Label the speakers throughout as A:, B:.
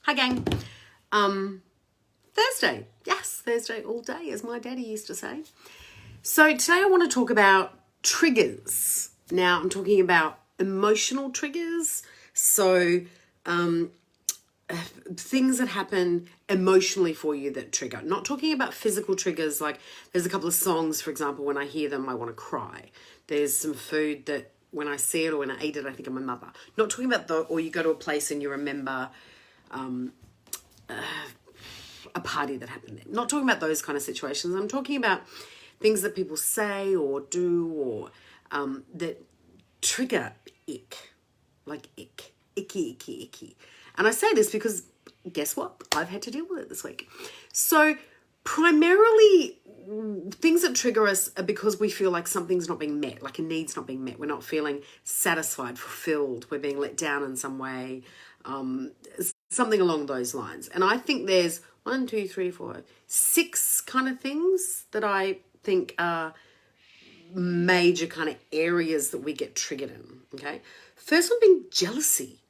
A: Hi, gang. Thursday. Yes, Thursday all day, as my daddy used to say. So today I want to talk about triggers. Now, I'm talking about emotional triggers. So, things that happen emotionally for you that trigger. Not talking about physical triggers, like there's a couple of songs, for example, when I hear them, I want to cry. There's some food that when I see it or when I eat it, I think of my mother. Not talking about or you go to a place and you remember a party that happened there. Not talking about those kind of situations. I'm talking about things that people say or do or that trigger ick. Like ick. Icky. And I say this because guess what? I've had to deal with it this week. So primarily things that trigger us are because we feel like something's not being met, like a need's not being met. We're not feeling satisfied, fulfilled. We're being let down in some way, something along those lines. And I think there's 6 kind of things that I think are major kind of areas that we get triggered in, okay? First one being jealousy.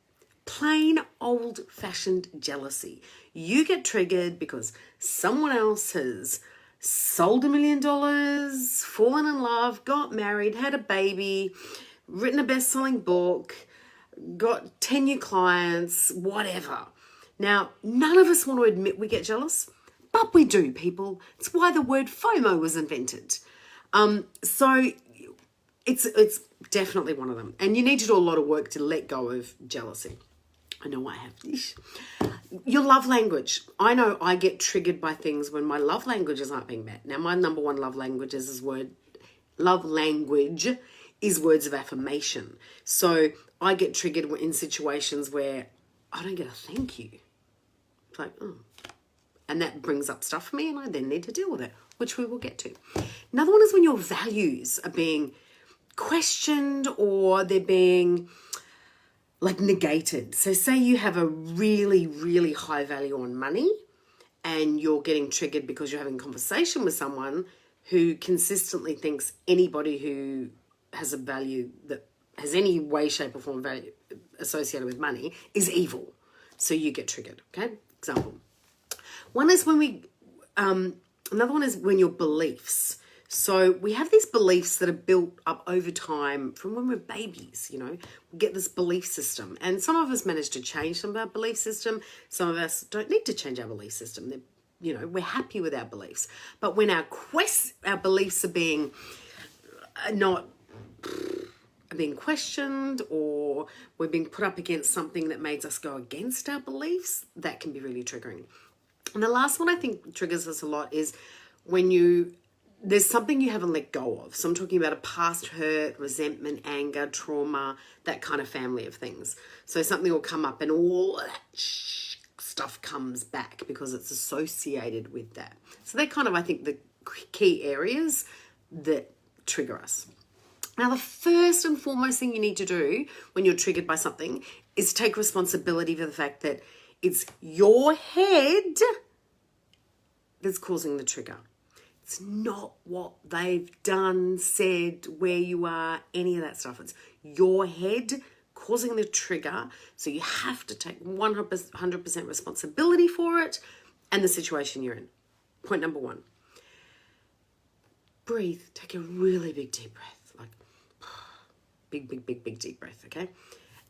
A: Plain old-fashioned jealousy. You get triggered because someone else has sold $1 million, fallen in love, got married, had a baby, written a best-selling book, got 10 new clients, whatever. Now, none of us want to admit we get jealous, but we do, people. It's why the word FOMO was invented. So it's definitely one of them. And you need to do a lot of work to let go of jealousy. I know I have. Your love language. I know I get triggered by things when my love languages aren't being met. Now, my number one love language is words of affirmation. So I get triggered in situations where I don't get a thank you. It's like, oh. And that brings up stuff for me and I then need to deal with it, which we will get to. Another one is when your values are being questioned or they're being like negated. So say you have a really, really high value on money and you're getting triggered because you're having a conversation with someone who consistently thinks anybody who has a value that has any way, shape or form value associated with money is evil. So you get triggered, okay? Example. One is when another one is when your beliefs. So we have these beliefs that are built up over time from when we're babies, we get this belief system. And some of us manage to change some of our belief system. Some of us don't need to change our belief system. We're happy with our beliefs. But when our beliefs are being being questioned or we're being put up against something that makes us go against our beliefs, that can be really triggering. And the last one I think triggers us a lot is when there's something you haven't let go of. So I'm talking about a past hurt, resentment, anger, trauma, that kind of family of things. So something will come up and all that stuff comes back because it's associated with that. So they're kind of, I think, the key areas that trigger us. Now, the first and foremost thing you need to do when you're triggered by something is take responsibility for the fact that it's your head that's causing the trigger. It's not what they've done, said, where you are, any of that stuff. It's your head causing the trigger. So you have to take 100% responsibility for it and the situation you're in. Point number 1. Breathe. Take a really big deep breath. Like big deep breath, okay?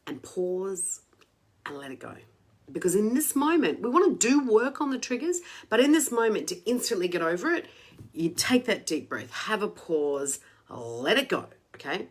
A: And pause and let it go. Because in this moment, we want to do work on the triggers, but in this moment, to instantly get over it, you take that deep breath, have a pause, let it go, okay?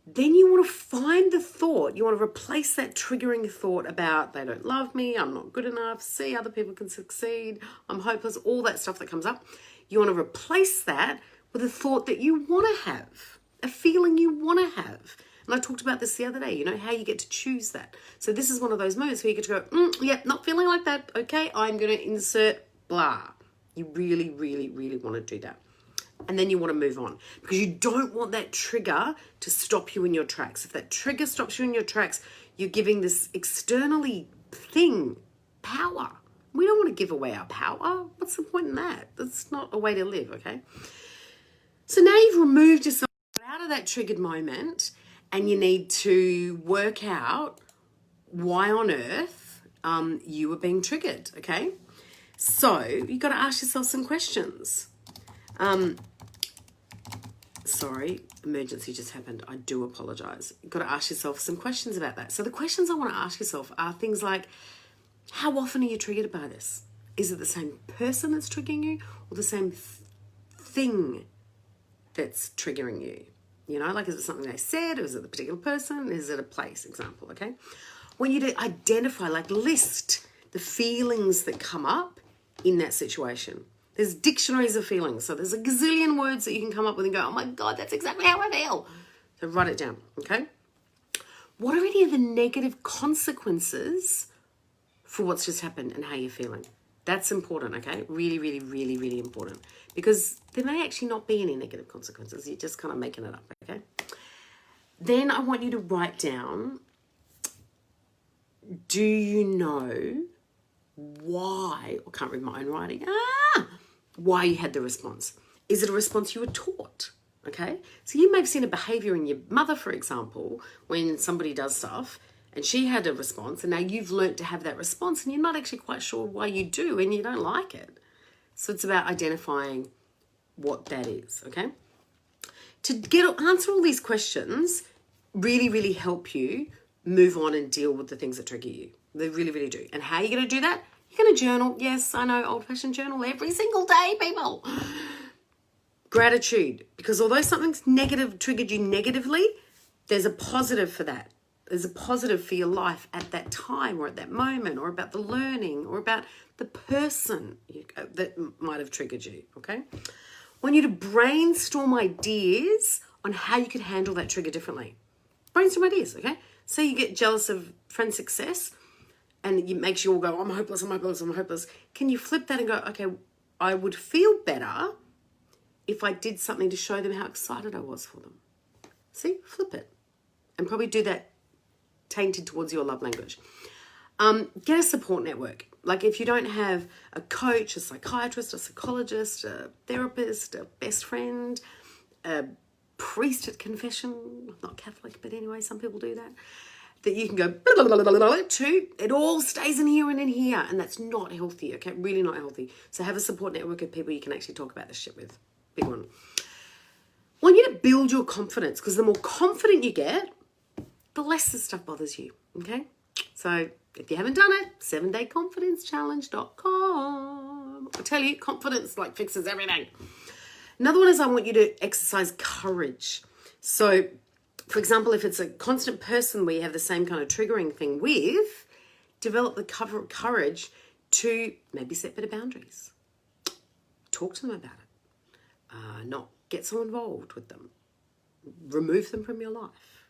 A: Then you want to find the thought. You want to replace that triggering thought about they don't love me, I'm not good enough, see other people can succeed, I'm hopeless, all that stuff that comes up. You want to replace that with a thought that you want to have, a feeling you want to have. And I talked about this the other day, how you get to choose that. So this is one of those moments where you get to go, not feeling like that. Okay, I'm going to insert blah. You really, really, really want to do that. And then you want to move on because you don't want that trigger to stop you in your tracks. If that trigger stops you in your tracks, you're giving this externally thing power. We don't want to give away our power. What's the point in that? That's not a way to live, okay? So now you've removed yourself out of that triggered moment and you need to work out why on earth you were being triggered, okay? So you've got to ask yourself some questions. Sorry, emergency just happened. I do apologize. You've got to ask yourself some questions about that. So the questions I want to ask yourself are things like, how often are you triggered by this? Is it the same person that's triggering you or the same thing that's triggering you? You know, like, is it something they said, or is it the particular person? Is it a place? Example, okay? I want you to identify, like, list the feelings that come up in that situation. There's dictionaries of feelings. So there's a gazillion words that you can come up with and go, oh my God, that's exactly how I feel. So write it down, okay? What are any of the negative consequences for what's just happened and how you're feeling? That's important, okay? Really, really, really, really important. Because there may actually not be any negative consequences. You're just kind of making it up, okay? Then I want you to write down, do you know why, I can't read my own writing, why you had the response? Is it a response you were taught? Okay? So you may have seen a behavior in your mother, for example, when somebody does stuff, and she had a response, and now you've learnt to have that response, and you're not actually quite sure why you do, and you don't like it. So it's about identifying what that is, okay? To answer all these questions really, really help you move on and deal with the things that trigger you. They really, really do. And how are you going to do that? You're going to journal. Yes, I know, old-fashioned journal every single day, people. Gratitude. Because although something's negative, triggered you negatively, there's a positive for that. There's a positive for your life at that time or at that moment, or about the learning or about the person that might have triggered you, okay? I want you to brainstorm ideas on how you could handle that trigger differently. Brainstorm ideas, okay? So you get jealous of friend success and it makes you all go, I'm hopeless, I'm hopeless, I'm hopeless. Can you flip that and go, okay, I would feel better if I did something to show them how excited I was for them. See, flip it. And probably do that tainted towards your love language. Get a support network. Like if you don't have a coach, a psychiatrist, a psychologist, a therapist, a best friend, a priest at confession, I'm not Catholic, but anyway, some people do that, that you can go blah, blah, blah, blah, blah, to, it all stays in here and in here, and that's not healthy, okay? Really not healthy. So have a support network of people you can actually talk about this shit with. Big one. I want you to build your confidence, because the more confident you get, the less this stuff bothers you, okay? So if you haven't done it, 7dayconfidencechallenge.com. I tell you, confidence like fixes everything. Another one is I want you to exercise courage. So, for example, if it's a constant person where you have the same kind of triggering thing with, develop the courage to maybe set better boundaries. Talk to them about it. Not get so involved with them. Remove them from your life.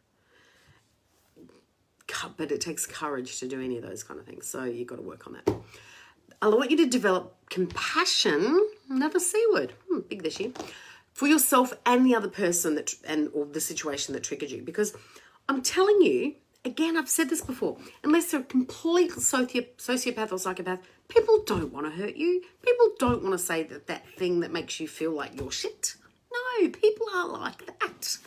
A: But it takes courage to do any of those kind of things. So you've got to work on that. I want you to develop compassion, another C word, big this year, for yourself and the other person or the situation that triggered you. Because I'm telling you, again, I've said this before, unless they're a complete sociopath or psychopath, people don't want to hurt you. People don't want to say that thing that makes you feel like you're shit. No, people aren't like that.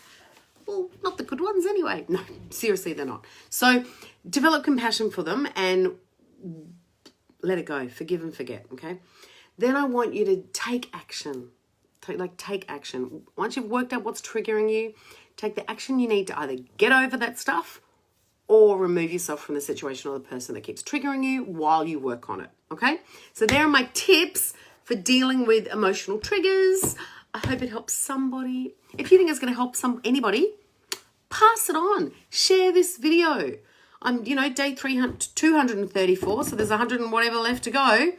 A: Well, not the good ones anyway. No, seriously, they're not. So develop compassion for them and let it go. Forgive and forget, okay? Then I want you to take action. Take action. Once you've worked out what's triggering you, take the action you need to either get over that stuff or remove yourself from the situation or the person that keeps triggering you while you work on it, okay? So there are my tips for dealing with emotional triggers. I hope it helps somebody. If you think it's going to help anybody, pass it on. Share this video. I'm, day 234, so there's 100 and whatever left to go.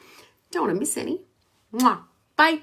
A: Don't want to miss any. Mwah. Bye.